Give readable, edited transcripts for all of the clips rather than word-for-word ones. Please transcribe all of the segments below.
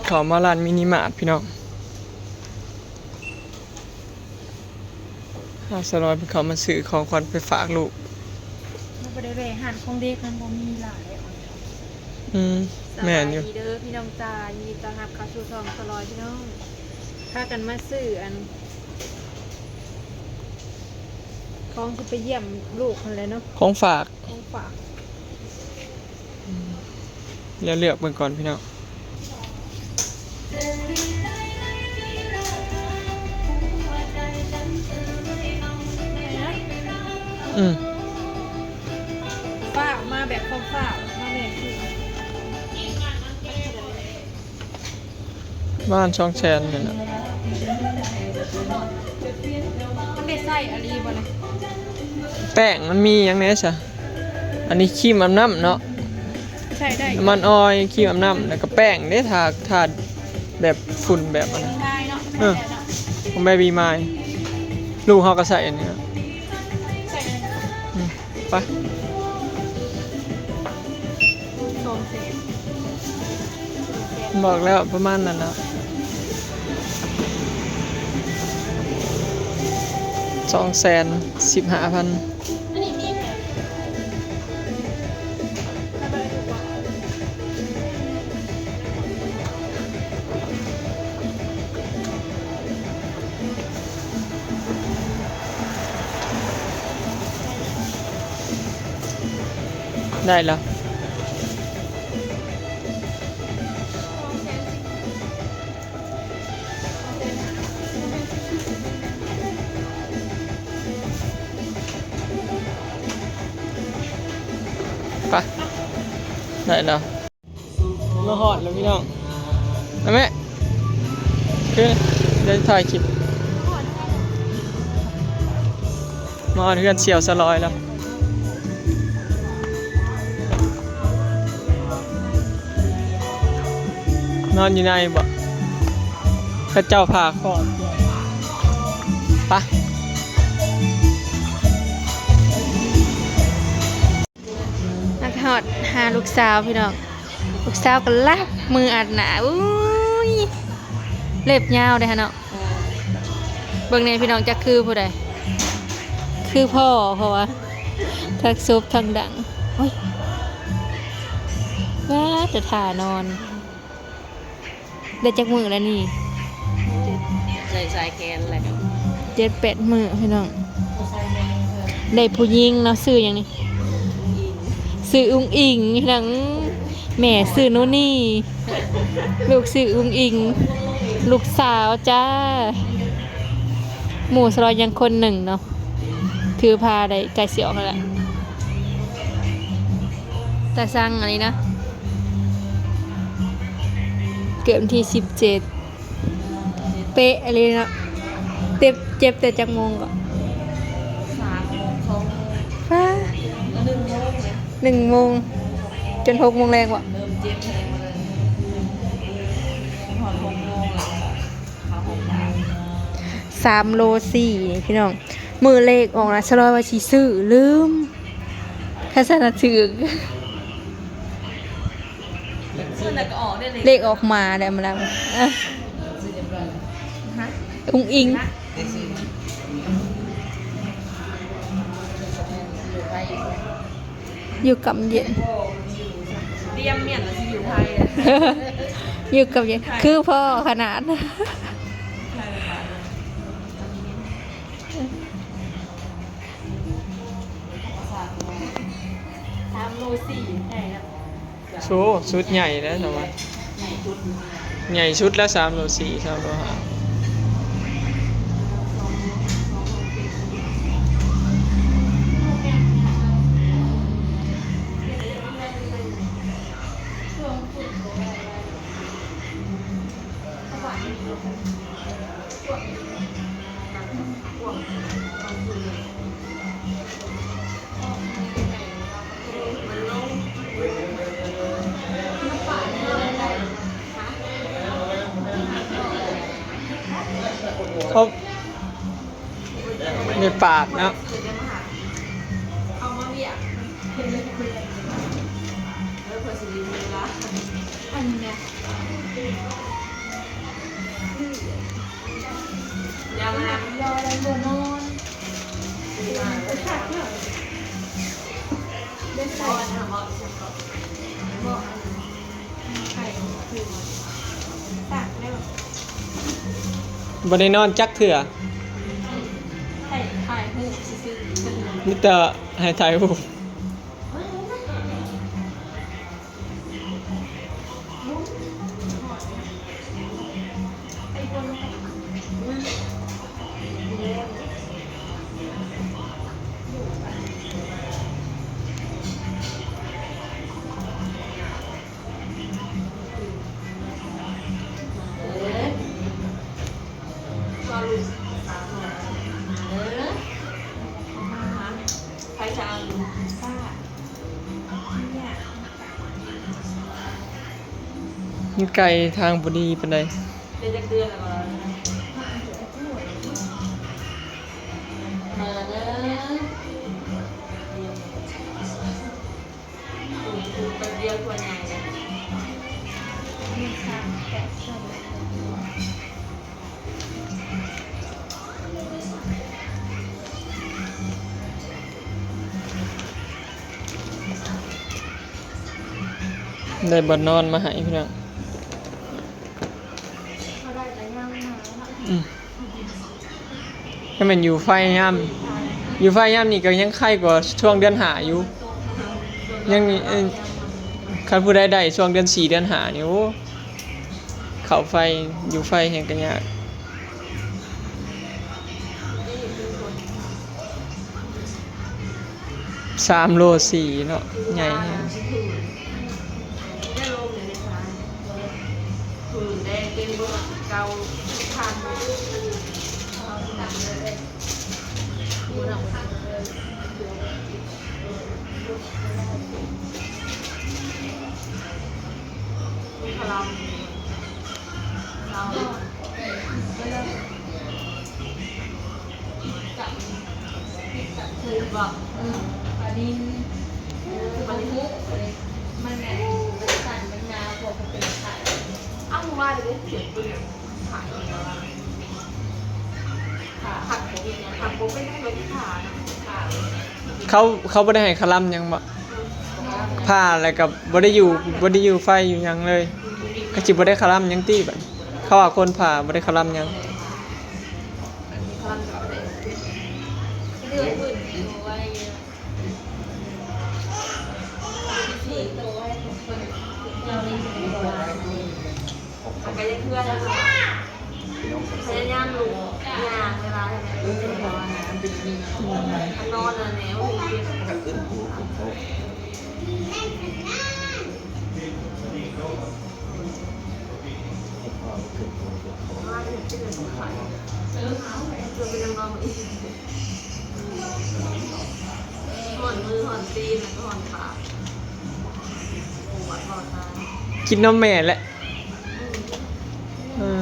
เขามาร้านมินิมาร์ทพี่น้องสลอยเป็นเขามาซื้อของขวัญไปฝากลูกมันบ่ได้แวะหันของเด็กมันบ่มีหลายแม่นอยู่เด้อพี่น้องจ้ายินดีต้อนรับเข้าสู่ช่องสลอยพี่น้องพากันมาซื้อของสิไปเยี่ยมลูกคนเลยเนาะของฝากแล้วเลือกเบิ่งก่อนพี่น้องฝากมาแบบของฝากมาแบบคือบ้านช่องแชนเนี่ยนะมันได้ใส่อะไรบ่นะแป้งมันมีอย่างนี้จ้ะอันนี้ครีมอาบน้ำเนาะใส่ได้น้ำมันออยล์ครีมอาบน้ำแล้วก็แป้งได้ทาแบบฝุ่นแบบอะไรของแม่บีไม้ลูกเขาก็ใส่อันนี้ไปบอกแล้วประมาณนั้นแล้ว215,000ได้แล้วไปได้แล้วมาหอดแล้วพี่น้องนะแม่ขึ้นได้ถ่ายคลิปมาหอดเพื่อนเสี่ยวสลอยแล้วนอนอยู่ในบ่ข้าเจ้าพาคอดไปนักหอดหาลูกสาวพี่น้องลูกสาวก็ลักมืออัดหนาอุ้ยเล็บยาวเลยฮะเนาะเบิ่งในพี่น้องจะคือผู้ใดคือพ่อเพราะว่าทักซุบทั้งดังโอ้ยว้าจะถ่านอนได้จักมือแล้วนี่ใส่แคนแหละ7-8 มือพี่น้องได้ผู้หญิงเนาะซื้ออย่างนี้ซื้ออุ้งอิงพี่น้องแม่ซื้อโน่นนี่ลูกซื้ออุ้งอิงลูกสาวจ้าหมู่สลอยยังคนหนึ่งเนาะถือพาได้ไก่เสียวนั่นแหละแต่สั่งอันนี้นะเกิดวันที่17เป๊ะอะไรนะเจ็บแต่จักโมงก่อนฟ้า1 โมงจน6 โมงแรงว่ะ3 โล 4พี่น้องมือเลขออกนะสลอยว่าสิซื้อลืมถ้าสนัดถึกเลขออกมาได้มาแล้วอุ้งอิงอยู่กับเย็นเตรียมเมียนที่อยู่ไทยอยู่กับเย็นคือพ่อขนาด3 โล 4ใช่ครับโชว์ชุดใหญ่แล้วแต่ว่าใหญ่ชุดละ3 โล 4 3 โล 5ครบในปากนะเอามาเบียร์เพื่อสิริมือละอันนี้ ยังนะ รออะไรบ่นอนเล่น บ ไก่ อลทำบอลฉันก็ บ่ไข่คือตักได้บ่ บ่ได้นอนจักเถื่อ ไข่ไข่หูซื่อๆ มีแต่ให้ถ่ายรูป ก็ลูกสาวใครจะเอาดู ป้าเนี่ย มีไก่ทางบ่ดีปานใด เดือนเดือนอะไรมาเนอะถูกเป็นเดียวตัวใหญ่เลย มีสามแปดสอง ได้บ่นอนมาให้พี่น้อง เขาได้แต่ย่างมาแล้ว อืมให้มันอยู่ไฟยามอยู่ไฟยามนี่ก็ยังไข้กว่าช่วงเดือนหาอยู่ ยังคันผู้ใดได้ช่วงเดือน4เดือน5นี่โอ้เข้าไฟอยู่ไฟแห่งก็ยาก3โล4เนาะใหญ่แฮง ได้ลงในซ้ายผืนแดงเต็มเบอร์เกาพันเอาหนังเลยดูหนังพันพลังเราคือบอก ปลาดิน มันมุก มันแหนมันสั่นมันยาวกว่ามันเป็นไข่ อ้าวว่าเลยเสียงปืนขายแล้วขาหักผมเนี่ยหักผมไม่ต้องเลยที่ขาขา เขาบ่ได้ให้คลัมหยังบ่ผ้าแล้วก็บ่ได้อยู่ไฟอยู่หยังเลยก็สิบ่ได้คลัมหยังติบัดเขาว่าคนผ่าบ่ได้คลัมหยัง พลังกับเด็ก เดือดปืนตัวไว้สี่ตัวไว้คนเราเล่นเป็นตัว มันก็ยังเพื่อนนะคะพยายามลุกงานเวลานอนนะแนวมาถึงที่เหลือขายจนเป็นน้องอีกห่อนมือห่อนตีนแล้วก็ห่อนขาปวดห่อนตา กินนมแม่แหละเออ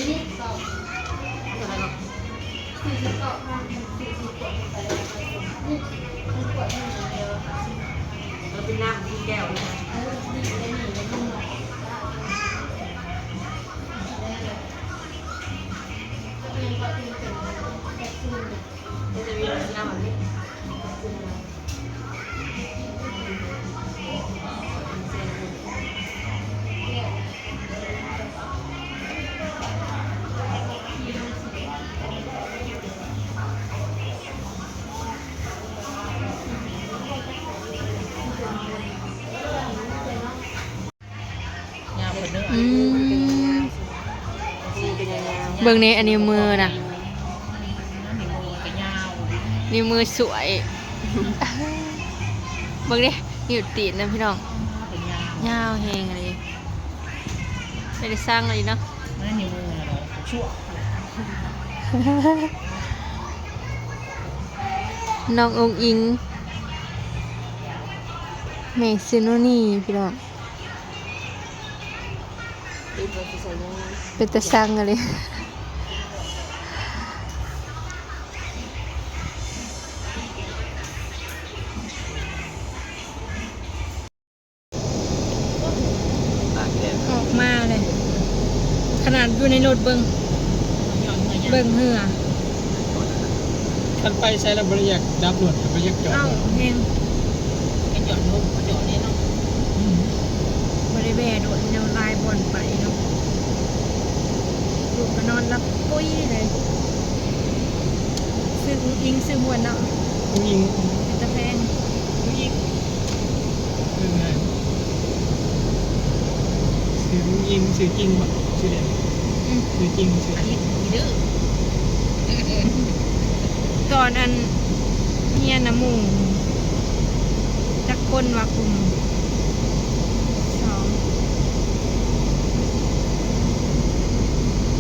นี่ตอบ40ตอบผ่าน40กดไปแล้วนี่มันกดให้มันเดียวค่ะ เราเป็นน้ำที่แก้วเลย นี่ได้หนีได้ขึ้นหน่อยก็เป็นก็เป็นแท็กซี่ จะมีน้ำแบบนี้ยาวเป็นเนื้อสีเป็นยาว เบื้องนี้อันนี้มือนะ นี่มือเป็นยาว นี่มือสวยเบื้องนี้นิ้วตีนนะพี่น้อง เป็นยาว ยาวแหงอะไรไม่ได้สร้างอะไรเนาะ นั่นนี่มืออะไรชั่ว น้ององอิงเมซิโนนี่พี่น้อง อีกว่าจะใส่ยังไง เป็นตะซังอะไร ตากแดด ออกมาเลย ขนาดอยู่ในรถเบิงเหือ คันไปใช้แล้วบริยากดับรถบริยากจอด เอ้าเฮง ไปจอดลงไปจอดนี่เนาะ บริเวณโดดแนวลายบอลไปเนาะลูกก็นอนรับปุ้ยเลยซื้ออิงซื้อมวนเนาะ ยิง เป็นตะแพง ยิง เรื่องไงซื้อยิงซื้อจริงบ่ซื้อเด่น อืม ซื้อจริงซื้อ อันนี้ดื้อ ตอนอันเฮียนะหมู่จักคนว่ากลุ่ม2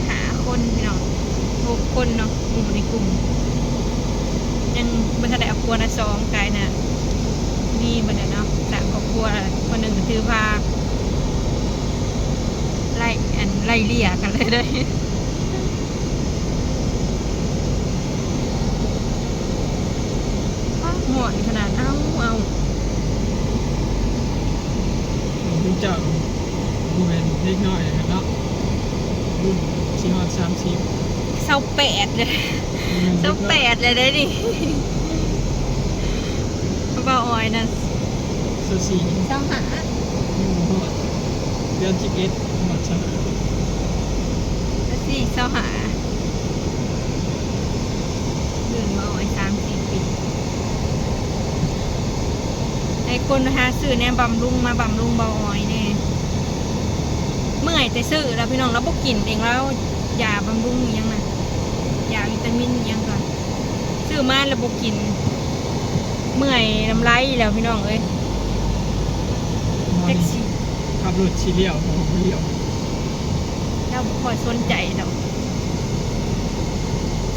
หาคนพี่น้อง6คนเนาะหมู่ในกลุ่ม ยังบรรทัดได้เอาครัวละ2กายน่ะมีบันไดเนาะแต่ครอบครัวคนหนึ่งก็ถือพาไล่เลี่ยกันเลย หมดขนาดเอา คุณเจ้าบูแมนเล็กน้อยนะครับเนาะรุ่นชิฮอด30 เศร้าแปดเลยเศร้าแปดเลยได้ดิเบาอ้อยนะ โซซี เศร้าหา เดือน11หมดชนะ แล้วสิเศร้าหาเดือนเบาอ้อย3-4 ปีไอ้คนหาซื้อเนี่ยบำรุงมาบำรุงเบาอ้อยเนี่ยเมื่อยแต่ซื้อแล้วพี่น้องแล้วพวกกินเองแล้วยาบำรุงอิหยังนะยาวิตามินอิหยังก่อนซื้อมาแล้วพวกกิน เมื่อยน้ำลายแล้วพี่น้องเอ้ยแท็กซี่ ขับรถชีเลี้ยวของเลี้ยว เราบ่ค่อยสนใจดอก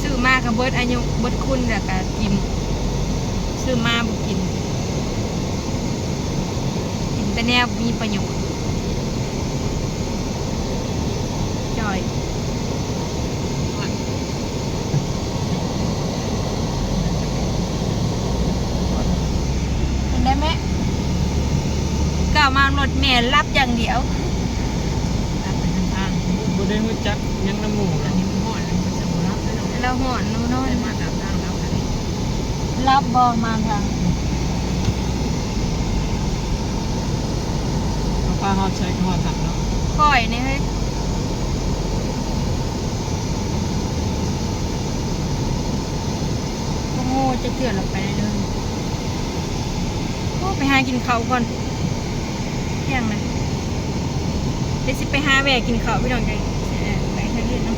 ซื้อมากับเบิดอายุเบิดคุณแล้วก็กินซื้อมาบ่กินแต่แนวมีประโยชน์จอยเห็นได้ไหมก้าวมารถแม่รับอย่างเดียว รับไปทาง บ่ได้รู้จักยังน้ำหมู อันนี้มันหอดมันจะมารับไม่ต้อง เราหอนน้ำน้อย มาตามทางแล้วอันนี้ รับบอมาทาง เอาป้าฮอดใช้ก็ฮอดถังเนาะ ค่อยนี่เฮ้ยโอ้โหจะเกลือนลงไปเลยโอ้ไปหากินข้าวก่อนเที่ยงนะเดี๋ยวสิไปหาแวะกินข้าวพี่น้องใจไปทางอื่นเนาะ